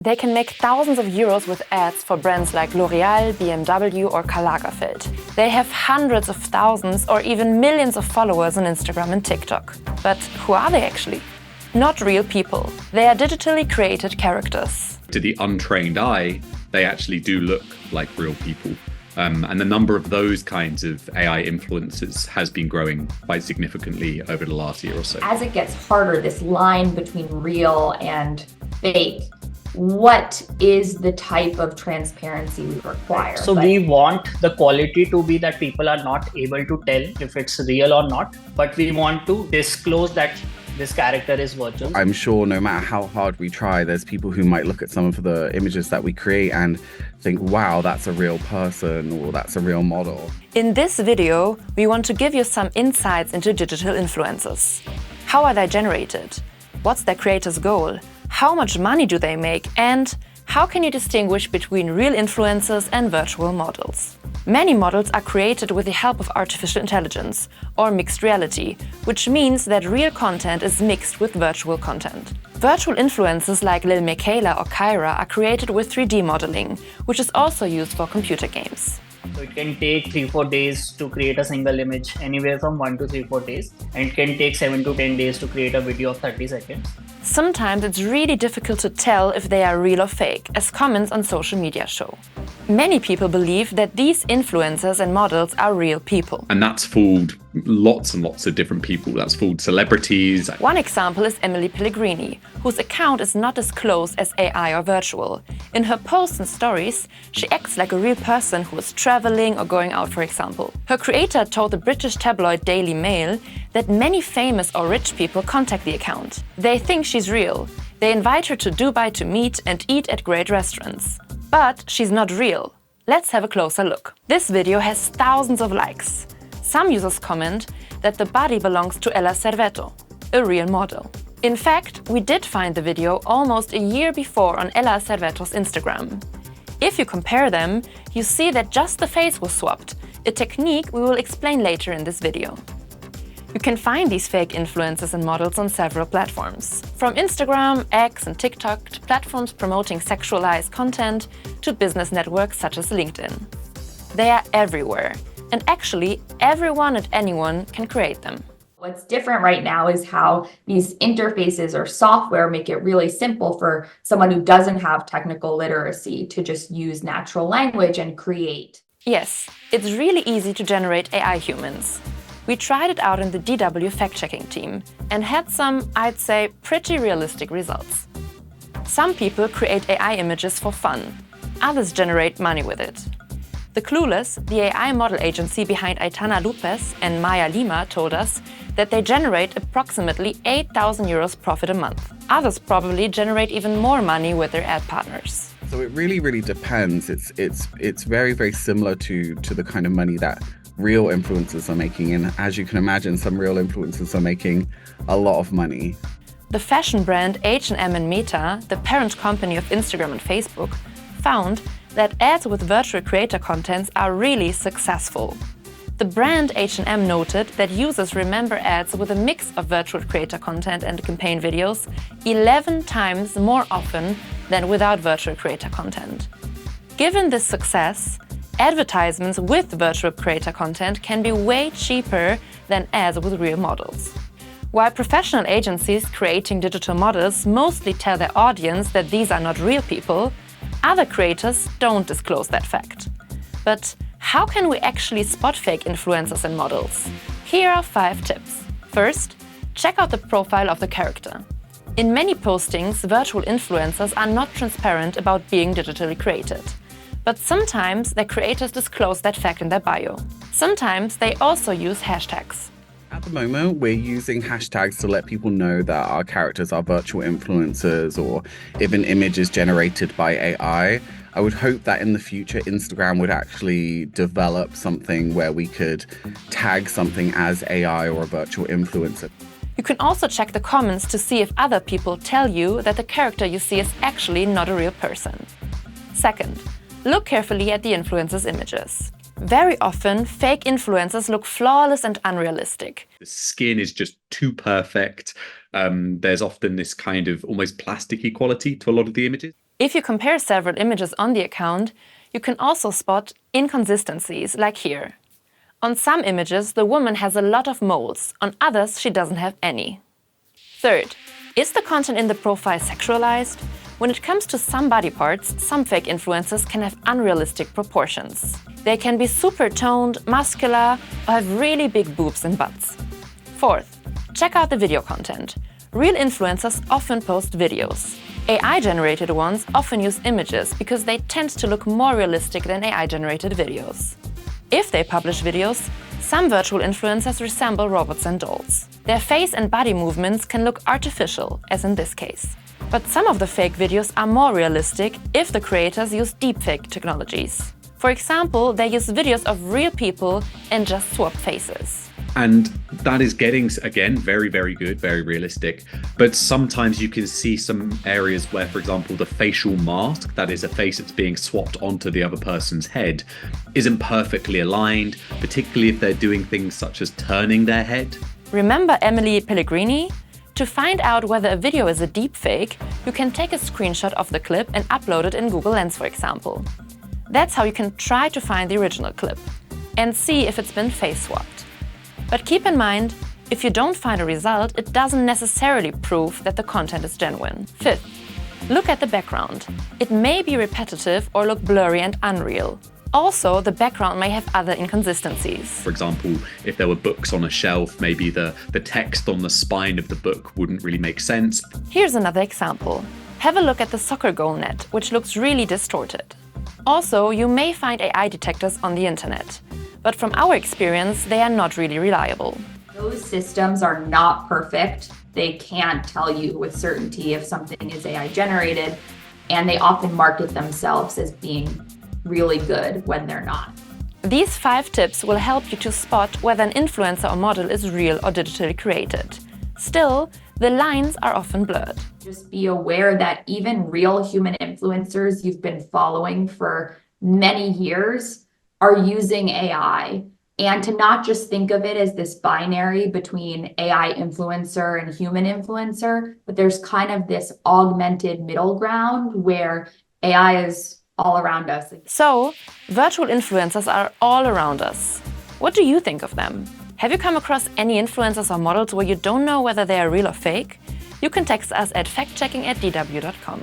They can make thousands of euros with ads for brands like L'Oreal, BMW or Karl Lagerfeld. They have hundreds of thousands or even millions of followers on Instagram and TikTok. But who are they actually? Not real people. They are digitally created characters. To the untrained eye, they actually do look like real people. And the number of those kinds of AI influencers has been growing quite significantly over the last year or so. As it gets harder, this line between real and fake, what is the type of transparency we require? So we want the quality to be that people are not able to tell if it's real or not, but we want to disclose that this character is virtual. I'm sure no matter how hard we try, there's people who might look at some of the images that we create and think, wow, that's a real person or that's a real model. In this video, we want to give you some insights into digital influencers. How are they generated? What's their creator's goal? How much money do they make? And how can you distinguish between real influencers and virtual models? Many models are created with the help of artificial intelligence or mixed reality, which means that real content is mixed with virtual content. Virtual influencers like Lil Miquela or Kyra are created with 3D modeling, which is also used for computer games. So it can take 3-4 days to create a single image, anywhere from 1 to 3-4 days, and it can take 7 to 10 days to create a video of 30 seconds. Sometimes it's really difficult to tell if they are real or fake, as comments on social media show. Many people believe that these influencers and models are real people. And that's fooled lots and lots of different people. That's fooled celebrities. One example is Emily Pellegrini, whose account is not disclosed as AI or virtual. In her posts and stories, she acts like a real person who is traveling or going out, for example. Her creator told the British tabloid Daily Mail that many famous or rich people contact the account. They think she's real. They invite her to Dubai to meet and eat at great restaurants. But she's not real. Let's have a closer look. This video has thousands of likes. Some users comment that the body belongs to Ella Servetto, a real model. In fact, we did find the video almost a year before on Ella Servetto's Instagram. If you compare them, you see that just the face was swapped, a technique we will explain later in this video. You can find these fake influencers and models on several platforms. From Instagram, X and TikTok to platforms promoting sexualized content to business networks such as LinkedIn. They are everywhere, and actually everyone and anyone can create them. What's different right now is how these interfaces or software make it really simple for someone who doesn't have technical literacy to just use natural language and create. Yes, it's really easy to generate AI humans. We tried it out in the DW fact-checking team and had some, I'd say, pretty realistic results. Some people create AI images for fun. Others generate money with it. The Clueless, the AI model agency behind Aitana Lupez and Maya Lima, told us that they generate approximately 8,000 euros profit a month. Others probably generate even more money with their ad partners. So it really depends. It's very similar to the kind of money that real influencers are making, and as you can imagine, some real influencers are making a lot of money. The fashion brand H&M and Meta, the parent company of Instagram and Facebook, found that ads with virtual creator contents are really successful. The brand H&M noted that users remember ads with a mix of virtual creator content and campaign videos 11 times more often than without virtual creator content. Given this success, advertisements with virtual creator content can be way cheaper than ads with real models. While professional agencies creating digital models mostly tell their audience that these are not real people, other creators don't disclose that fact. But how can we actually spot fake influencers and models? Here are 5 tips. First, check out the profile of the character. In many postings, virtual influencers are not transparent about being digitally created. But sometimes their creators disclose that fact in their bio. Sometimes they also use hashtags. At the moment, we're using hashtags to let people know that our characters are virtual influencers, or if an image is generated by AI. I would hope that in the future, Instagram would actually develop something where we could tag something as AI or a virtual influencer. You can also check the comments to see if other people tell you that the character you see is actually not a real person. Second, look carefully at the influencer's images. Very often, fake influencers look flawless and unrealistic. The skin is just too perfect. There's often this kind of almost plasticky quality to a lot of the images. If you compare several images on the account, you can also spot inconsistencies, like here. On some images, the woman has a lot of moles, on others she doesn't have any. Third, is the content in the profile sexualized? When it comes to some body parts, some fake influencers can have unrealistic proportions. They can be super toned, muscular, or have really big boobs and butts. Fourth, check out the video content. Real influencers often post videos. AI-generated ones often use images because they tend to look more realistic than AI-generated videos. If they publish videos, some virtual influencers resemble robots and dolls. Their face and body movements can look artificial, as in this case. But some of the fake videos are more realistic if the creators use deepfake technologies. For example, they use videos of real people and just swap faces. And that is getting, again, very, very good, very realistic. But sometimes you can see some areas where, for example, the facial mask, that is a face that's being swapped onto the other person's head, isn't perfectly aligned, particularly if they're doing things such as turning their head. Remember Emily Pellegrini? To find out whether a video is a deepfake, you can take a screenshot of the clip and upload it in Google Lens, for example. That's how you can try to find the original clip and see if it's been face swapped. But keep in mind, if you don't find a result, it doesn't necessarily prove that the content is genuine. Fifth, look at the background. It may be repetitive or look blurry and unreal. Also, the background may have other inconsistencies. For example, if there were books on a shelf, maybe the text on the spine of the book wouldn't really make sense. Here's another example. Have a look at the soccer goal net, which looks really distorted. Also, you may find AI detectors on the internet. But from our experience, they are not really reliable. Those systems are not perfect. They can't tell you with certainty if something is AI generated, and they often market themselves as being really good when they're not. These 5 tips will help you to spot whether an influencer or model is real or digitally created. Still, the lines are often blurred. Just be aware that even real human influencers you've been following for many years are using AI, and to not just think of it as this binary between AI influencer and human influencer, but there's kind of this augmented middle ground where AI is all around us. So, virtual influencers are all around us. What do you think of them? Have you come across any influencers or models where you don't know whether they are real or fake? You can text us at factchecking@dw.com.